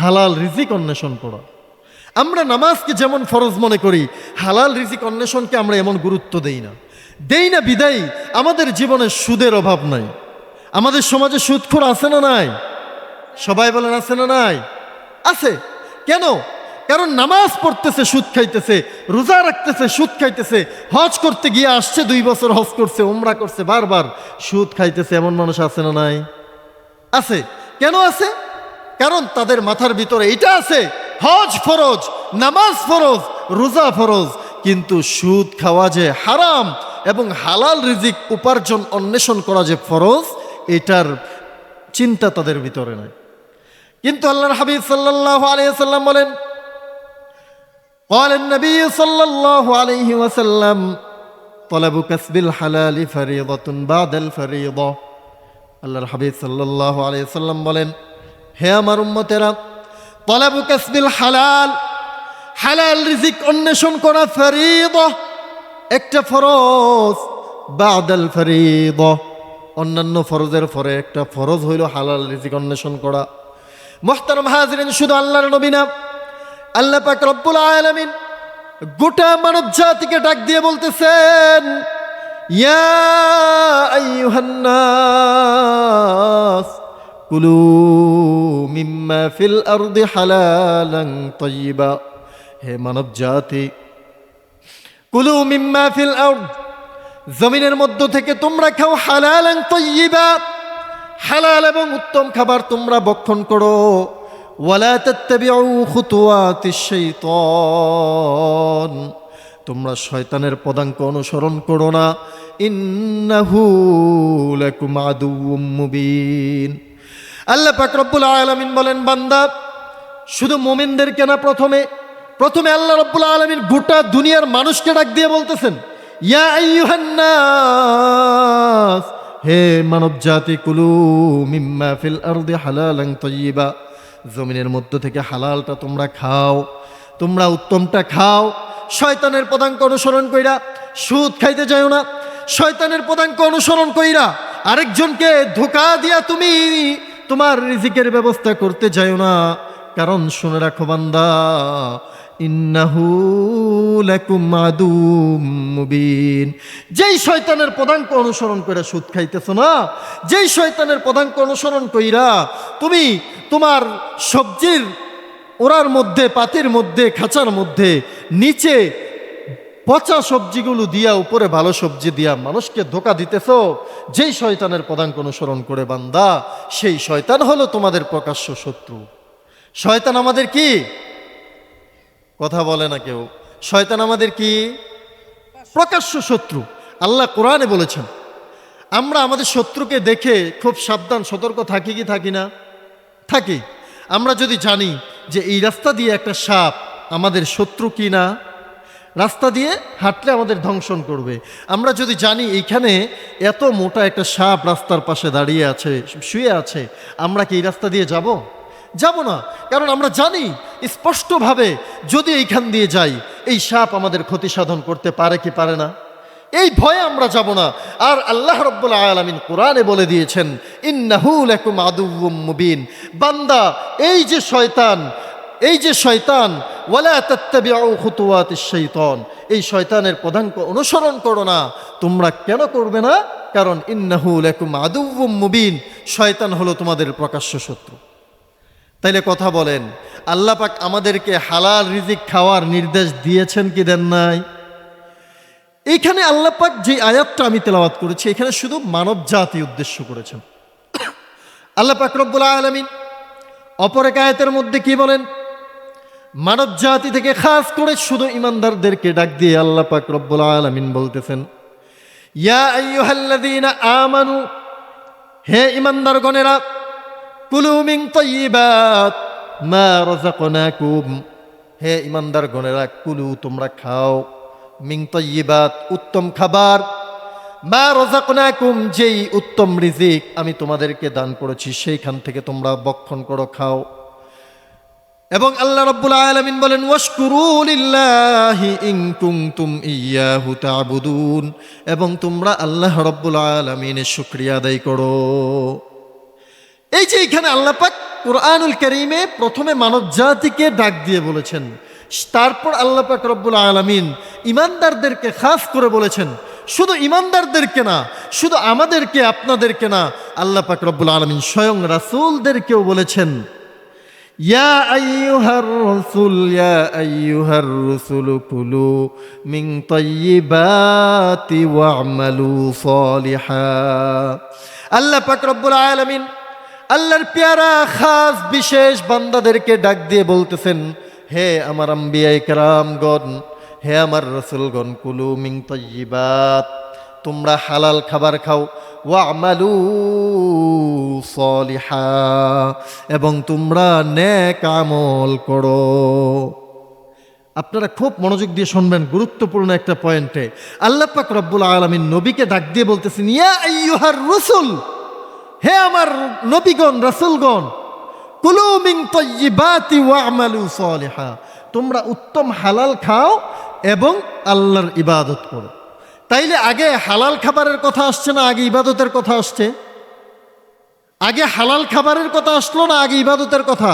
হালাল রিজিক অন্বেষণ করা। আমরা নামাজকে যেমন ফরজ মনে করি, হালাল রিজিক অন্বেষণকে আমরা এমন গুরুত্ব দেই না বিদায়ী আমাদের জীবনে সুদের অভাব নাই। আমাদের সমাজে সুদখোর আছে না নাই? সবাই বলেন আছে না নাই? আছে। কেন? কারণ নামাজ পড়তেছে, সুদ খাইতেছে, রোজা রাখতেছে, সুদ খাইতেছে, হজ করতে গিয়ে আসছে 2 বছর হজ করছে, উমরা করছে, বারবার সুদ খাইতেছে। এমন মানুষ আছে না নাই? আছে। কেন আছে? কারণ তাদের মাথার ভিতরে এটা আছে, হজ ফরজ, নামাজ ফরজ, রোজা ফরজ, কিন্তু সুদ খাওয়া যে হারাম এবং হালাল রিজিক উপার্জন অন্বেষণ করা যে ফরজ, এটার চিন্তা তাদের ভিতরে নাই। কিন্তু আল্লাহর হাবিব সাল্লাল্লাহু আলাইহি ওয়াসাল্লাম বলেন, قال النبي صلى الله عليه وسلم طلب كسب الحلال فريضة بعد الفريضة। আল্লাহর হাবিব সাল্লাল্লাহু আলাইহি ওয়াসাল্লাম বলেন, হে আমার উম্মতেরা, তলাবু কাসবিল হালাল, হালাল রিজিক অন্বেষণ করা ফরিদা, একটা ফরজ, বাদাল ফরিদা, অন্যান্য ফরজের পরে একটা ফরজ হইল হালাল রিজিক অন্বেষণ করা। মুহতারাম হাজিরিন, শুধু আল্লাহর নবী না, আল্লাহ পাক রব্বুল আলামিন গোটা মানব জাতিকে ডাক দিয়ে বলতেছেন, ইয়া আইয়ুহান নাস কুলু মিম্মা ফিল আরদি হালালান তাইয়্যিবা। হে মানব জাতি, কুলু মিম্মা ফিল আরদ, জমিনের মধ্য থেকে তোমরা খাও, হালালান তাইয়্যিবা, হালাল এবং উত্তম খাবার তোমরা ভক্ষণ করো। ওয়ালা তাত্তাবিউ খুতুওয়াতিশ শাইতান, তোমরা শয়তানের পদাঙ্ক অনুসরণ করো না। ইন্নাহু লাকুম আদুউম মুবিন। আল্লাহ পাক রব্বুল আলামিন বলেন, বান্দা শুধু মুমিনদেরকে না, প্রথমে আল্লাহ রব্বুল আলামিন গোটা দুনিয়ার মানুষকে ডাক দিয়ে বলতেছেন, ইয়া আইয়ুহান নাস, হে মানব জাতি, কুলু মিম্মা ফিল আরদি হালালান তাইয়্যিবা, জমিনের মধ্য থেকে হালালটা তোমরা খাও, তোমরা উত্তমটা খাও। শয়তানের পদাঙ্ক অনুসরণ কইরা সুদ খাইতে যাও না, শয়তানের পদাঙ্ক অনুসরণ কইরা আরেকজনকে ধোঁকা দিয়া তুমি তোমার রিজিকের ব্যবস্থা করতে যাও না। কারণ শুনে রাখো বান্দা, ইন্নাহু লাকুম আদুউম মুবিন, যেই শয়তানের পদাঙ্ক অনুসরণ কইরা সুদ খাইতেছো না, যেই শয়তানের পদাঙ্ক অনুসরণ কইরা তুমি তোমার সবজির ওরার মধ্যে, পাতির মধ্যে, খাঁচার মধ্যে নিচে পচা সবজিগুলো দিয়া উপরে ভালো সবজি দিয়া মানুষকে ধোঁকা দিতেছ, যেই শয়তানের পদাঙ্ক অনুসরণ করে বান্দা, সেই শয়তান হলো তোমাদের প্রকাশ্য শত্রু। শয়তান আমাদের কি? কথা বলে না কেউ। শয়তান আমাদের কি? প্রকাশ্য শত্রু। আল্লাহ কোরআনে বলেছেন, আমরা আমাদের শত্রুকে দেখে খুব সাবধান সতর্ক থাকি কি থাকি না? থাকি। আমরা যদি জানি যে এই রাস্তা দিয়ে একটা সাপ আমাদের শত্রু কি না, রাস্তা দিয়ে হাঁটলে আমাদের ধ্বংসন করবে, আমরা যদি জানি এইখানে এত মোটা একটা সাপ রাস্তার পাশে দাঁড়িয়ে আছে, শুয়ে আছে, আমরা কি এই রাস্তা দিয়ে যাব? যাব না। কারণ আমরা জানি স্পষ্টভাবে, যদি এইখান দিয়ে যাই এই সাপ আমাদের ক্ষতি সাধন করতে পারে কি পারে না, এই ভয়ে আমরা যাব না। আর আল্লাহ রাব্বুল আলামিন কোরআনে বলে দিয়েছেন, ইন্নাহু লাকুম আদুউম মুবিন, বান্দা এই যে শয়তান, ওয়ালা তাত্তাবিউ খুতুওয়াতিশ শাইতান, এই শয়তানের পদাঙ্ক অনুসরণ করো না। তোমরা কেন করবে না? কারণ ইন্নাহু লাকুম আদুউম মুবিন, শয়তান হলো তোমাদের প্রকাশ্য শত্রু। তাইলে কথা বলেন, আল্লাহ পাক আমাদেরকে হালাল রিজিক খাওয়ার নির্দেশ দিয়েছেন কি দেন নাই? এইখানে আল্লাহ পাক যে আয়াতটা আমি তেলাওয়াত করেছি, এখানে শুধু মানব জাতি উদ্দেশ্য করেছেন। আল্লাহ পাক রব্বুল আলামিন অপর এক আয়াতের মধ্যে কি বলেন? মানব জাতি থেকে খাস করে শুধু ইমানদারদেরকে ডাক দিয়ে আল্লাহ পাক রব্বুল আলামিন বলতেছেন, ইয়া আইয়ুহাল্লাযীনা আমানু, হে ইমানদারগণেরা, কুলু মিন তাইয়্যিবাত মা রাযাকনাকুম, হে ইমানদারগণেরা, কুলু তোমরা খাও, মিন তাইয়্যিবাত উত্তম খাবার, মা রাযাকনাকুম যেই উত্তম রিজিক আমি তোমাদেরকে দান করেছি সেইখান থেকে তোমরা ভক্ষণ করো, খাও। এবং আল্লাহ রাব্বুল আলামিন বলেন, ওয়াশকুরু লিল্লাহি ইন কুনতুম ইয়্যাহু তা'বুদুন, এবং তোমরা আল্লাহ রাব্বুল আলামিনের শুকরিয়া আদায় করো। এই যে এখানে আল্লাহ পাক কুরআনুল কারীমে প্রথমে মানব জাতিকে ডাক দিয়ে বলেছেন, তারপর আল্লাহ পাক রব্বুল আলামিন ঈমানদারদেরকে খাস করে বলেছেন। শুধু ঈমানদারদেরকে না, শুধু আমাদেরকে আপনাদেরকে না, আল্লাহ পাক রব্বুল আলামিন স্বয়ং রাসূলদেরকেও বলেছেন, ইয়া আইয়ুহার রাসূল কুলু মিন তাইয়্যিবাতি ওয়া'মালু সালিহা। আল্লাহ পাক রব্বুল আলামিন আল্লাহর পেয়ারা খাস বিশেষ বান্দাদেরকে ডাক দিয়ে বলতেছেন, হে আমার আম্বিয়ায়ে কেরামগণ, হে আমার রাসূলগণ, কুলু মিন তাইয়্যিবাত, তোমরা হালাল খাবার খাও, ওয়া'মালু সালিহা, এবং তোমরা নেক আমল করো। আপনারা খুব মনোযোগ দিয়ে শুনবেন, গুরুত্বপূর্ণ একটা পয়েন্টে আল্লাহ পাক রব্বুল আলামিন নবীকে ডাক দিয়ে বলতেছেন, ইয়া আইয়ুহার রাসূল, হে আমার নবীগণ, রাসূলগণ, কুলু মিন তাইয়্যিবাতি ওয়া'মালু সালিহা, তোমরা উত্তম হালাল খাও এবং আল্লাহর ইবাদত করো। তাইলে আগে হালাল খাবারের কথা আসছে না আগে ইবাদতের কথা আসছে? আগে হালাল খাবারের কথা আসলো না আগে ইবাদতের কথা?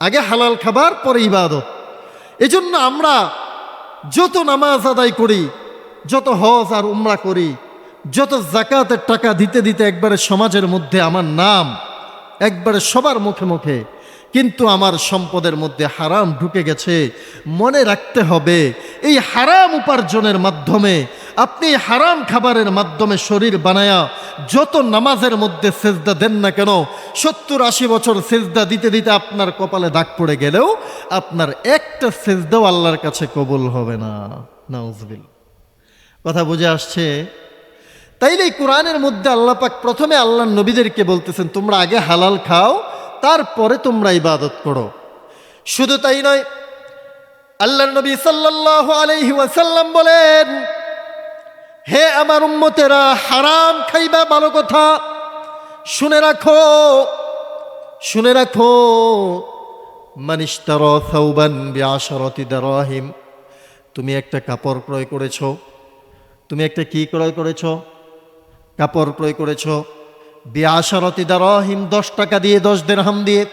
আগে হালাল খাবার পরে ইবাদত। এজন্য আমরা যত নামাজ আদায় করি, যত হজ আর উমরা করি, যত যাকাতের টাকা দিতে দিতে একবারে সমাজের মধ্যে আমার নাম একবারে সবার মুখে মুখে, কিন্তু আমার সম্পদের মধ্যে হারাম ঢুকে গেছে। মনে রাখতে হবে, এই হারাম উপার্জনের মাধ্যমে, আপনি হারাম খাবারের মাধ্যমে শরীর বানায়া যত নামাজের মধ্যে সেজদা দেন না কেন, 70-80 বছর সেজদা দিতে দিতে আপনার কপালে দাগ পড়ে গেলেও আপনার একটা সেজদাও আল্লাহর কাছে কবুল হবে না। নাউজুবিল্লাহ। কথা বুঝে আসছে? তাইলে এই কোরআনের মধ্যে আল্লাহ পাক প্রথমে আল্লাহর নবীদেরকে বলতেছেন, তোমরা আগে হালাল খাও, তারপরে তোমরা ইবাদত করো। শুধু তাই নয়, আল্লাহর নবী সাল্লাল্লাহু আলাইহি ওয়াসাল্লাম বলেন, হে আমার উম্মতেরা, হারাম খাইবা ভালো কথা, শুনে রাখো, শুনে রাখো, মান ইশতারা সাওবান বিআশরাতি দারাহিম, তুমি একটা কাপড় ক্রয় করেছো, তুমি একটা কি ক্রয় করেছো? কাপড় ক্রয় করেছো, বিআশরাতি দারাহিম, 10 টাকা দিয়ে, 10 দিরহাম দিয়ে।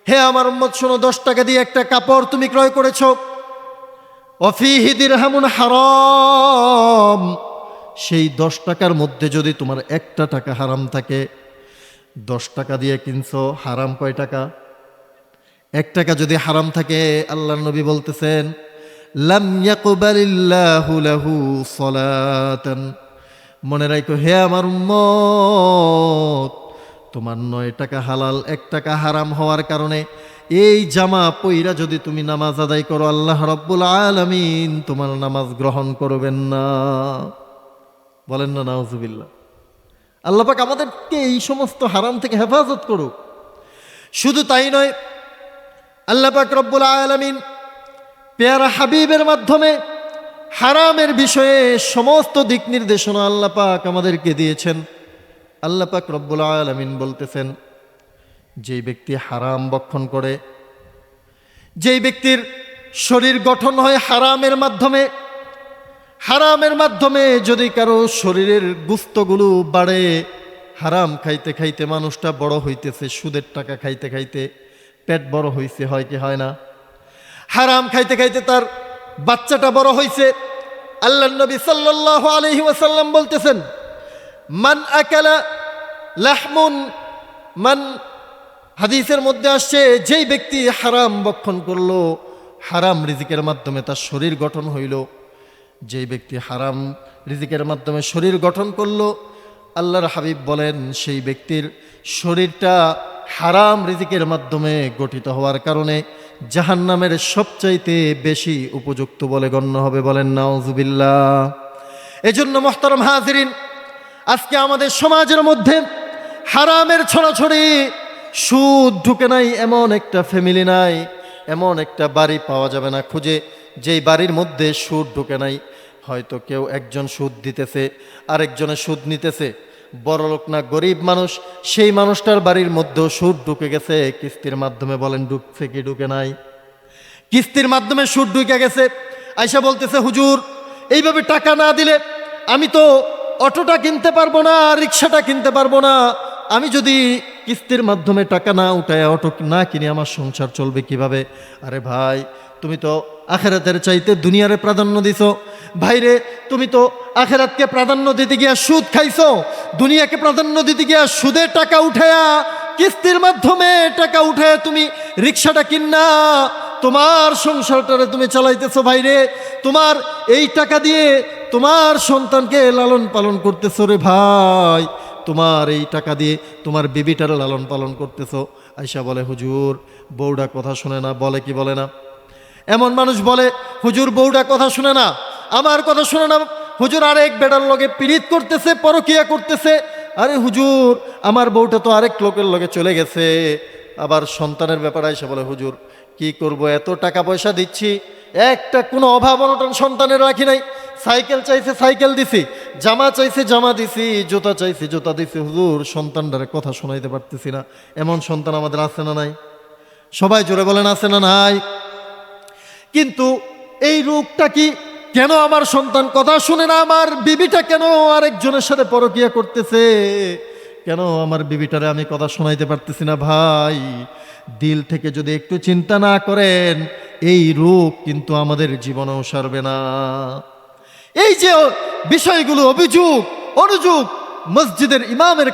হে আমার উম্মত শোনো, 10 টাকা দিয়ে একটা কাপড় তুমি ক্রয় করেছো, ওয়াফিহি দিরহামুন হারাম, সেই 10 টাকার মধ্যে যদি তোমার একটা টাকা হারাম থাকে, 10 টাকা দিয়ে কিনছো, হারাম কয় টাকা? 1 টাকা যদি হারাম থাকে, আল্লাহর নবী বলতেছেন, লাম ইয়াকবালিল্লাহু লাহু সালাতান। মনে রাখো হে আমার উম্মত, তোমার 9 টাকা হালাল, 1 টাকা হারাম হওয়ার কারণে এই জামা পইরা যদি তুমি নামাজ আদায় করো, আল্লাহ রাব্বুল আলামিন তোমার নামাজ গ্রহণ করবেন না। বলেন না নাউজুবিল্লাহ। আল্লাহ পাক আমাদেরকে এই সমস্ত হারাম থেকে হেফাজত করুক। শুধু তাই নয়, আল্লাহ পাক রব্বুল আলামিন পেয়ারা হাবিবের মাধ্যমে হারামের বিষয়ে সমস্ত দিক নির্দেশনা আল্লাহ পাক আমাদেরকে দিয়েছেন। আল্লাহ পাক রব্বুল আলামিন বলতেছেন, যেই ব্যক্তি হারাম ভক্ষণ করে, যেই ব্যক্তির শরীর গঠন হয় হারামের মাধ্যমে, হারামের মাধ্যমে যদি কারো শরীরের গুস্তগুলো বাড়ে, হারাম খাইতে খাইতে মানুষটা বড় হইতেছে, সুদের টাকা খাইতে খাইতে পেট বড় হইছে, হয় কি হয় না? হারাম খাইতে খাইতে তার বাচ্চাটা বড় হইছে। আল্লাহর নবী সাল্লাল্লাহু আলাইহি ওয়াসাল্লাম বলতেছেন, মান আকালা লাহমুন মান, হাদিসের মধ্যে আসছে, যেই ব্যক্তি হারাম ভক্ষণ করলো, হারাম রিজিকের মাধ্যমে তার শরীর গঠন হইল, যেই ব্যক্তি হারাম রিজিকের মাধ্যমে শরীর গঠন করলো, আল্লাহর হাবিব বলেন সেই ব্যক্তির শরীরটা হারাম রিজিকের মাধ্যমে গঠিত হওয়ার কারণে জাহান্নামের সবচাইতে বেশি উপযুক্ত বলে গণ্য হবে। বলেন নাউজুবিল্লাহ। এজন্য মুহতারাম হাজিরিন, আজকে আমাদের সমাজের মধ্যে হারামের ছড়াছড়ি, সুদ ঢুকে নাই এমন একটা ফ্যামিলি নাই, এমন একটা বাড়ি পাওয়া যাবে না খুঁজে যেই বাড়ির মধ্যে সুদ ঢুকে নাই। হয়তো কেউ একজন সুদ দিতেছে, আরেকজনের সুদ নিতেছে, বড় লোক না গরিব মানুষ, সেই মানুষটার বাড়ির মধ্যেও সুদ ঢুকে গেছে কিস্তির মাধ্যমে। বলেন ঢুকছে কি ঢুকে নাই? কিস্তির মাধ্যমে সুদ ঢুকে গেছে। আয়সা বলতেছে, হুজুর এইভাবে টাকা না দিলে আমি তো অটোটা কিনতে পারবো না, রিক্সাটা কিনতে পারবো না, আমি যদি কিস্তির মাধ্যমে টাকা না উঠায় অটো না কিনে আমার সংসার চলবে কিভাবে? আরে ভাই, তুমি তো আখেরাতের চাইতে দুনিয়ারে প্রাধান্য দিছো। ভাইরে, তুমি তো আখেরাতকে প্রাধান্য দিতে গিয়া সুদ খাইছো, দুনিয়াকে প্রাধান্য দিতে গিয়া সুদে টাকা উঠায়া, কিস্তির মাধ্যমে টাকা উঠায়া তুমি রিক্সাটা কিনা তোমার সংসারটারে তুমি চালাইতেছো। ভাইরে, তোমার এই টাকা দিয়ে তোমার সন্তানকে লালন পালন করতেছো। রে ভাই, তোমার এই টাকা দিয়ে তোমার বেবিটারে লালন পালন করতেছো। আয়সা বলে, হুজুর বউটা কথা শুনে না। বলে কি বলে না? এমন মানুষ বলে, হুজুর বউটা কথা শুনে না, আমার কথা শুনে না, হুজুর আরেক বেটার লগে পীড়িত করতেছে, পরকিয়া করতেছে। আরে হুজুর, আমার বউটা তো আরেক লোকের লগে চলে গেছে। আবার সন্তানের ব্যাপারে এসে বলে, হুজুর কি করব, এত টাকা পয়সা দিচ্ছি, একটা কোনো অভাব অনটন সন্তানের রাখি নাই। সাইকেল চাইছে সাইকেল দিছি, জামা চাইছে জামা দিছি, জুতা চাইছে জুতা দিছি, হুজুর সন্তানটারে কথা শোনাইতে পারতেছি না। এমন সন্তান আমাদের আছে না নাই? সবাই জোরে বলেন, আছে না নাই? কিন্তু এই রোগটা কি? কেন আমার সন্তান কথা শুনে না? আমার বিবিটা কেন আরেকজনের সাথে পরকিয়া করতেছে? কেন আমার বিবিটারে আমি কথা শোনাইতে পারতেছি না? ভাই, দিল থেকে যদি একটু চিন্তা না করেন, এই রোগ কিন্তু আমাদের জীবনেও সারবে না। এই যে বিষয়গুলো, অভিযোগ অনুযোগ মসজিদের ইমামের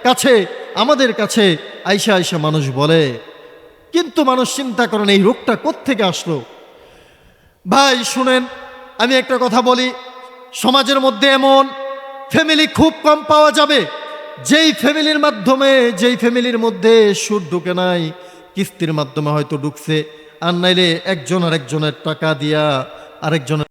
কাছে আমাদের কাছে আইসা আইসা মানুষ বলে, কিন্তু মানুষ চিন্তা করেন এই রোগটা কোত্থেকে আসলো। ভাই শুনেন, আমি একটা কথা বলি, সমাজের মধ্যে এমন ফ্যামিলি খুব কম পাওয়া যাবে যেই ফ্যামিলির মধ্যে সুদ ঢুকে নাই, কিস্তির মাধ্যমে হয়তো ঢুকছে, আর নাইলে একজন আরেকজনের টাকা দিয়া আরেকজনের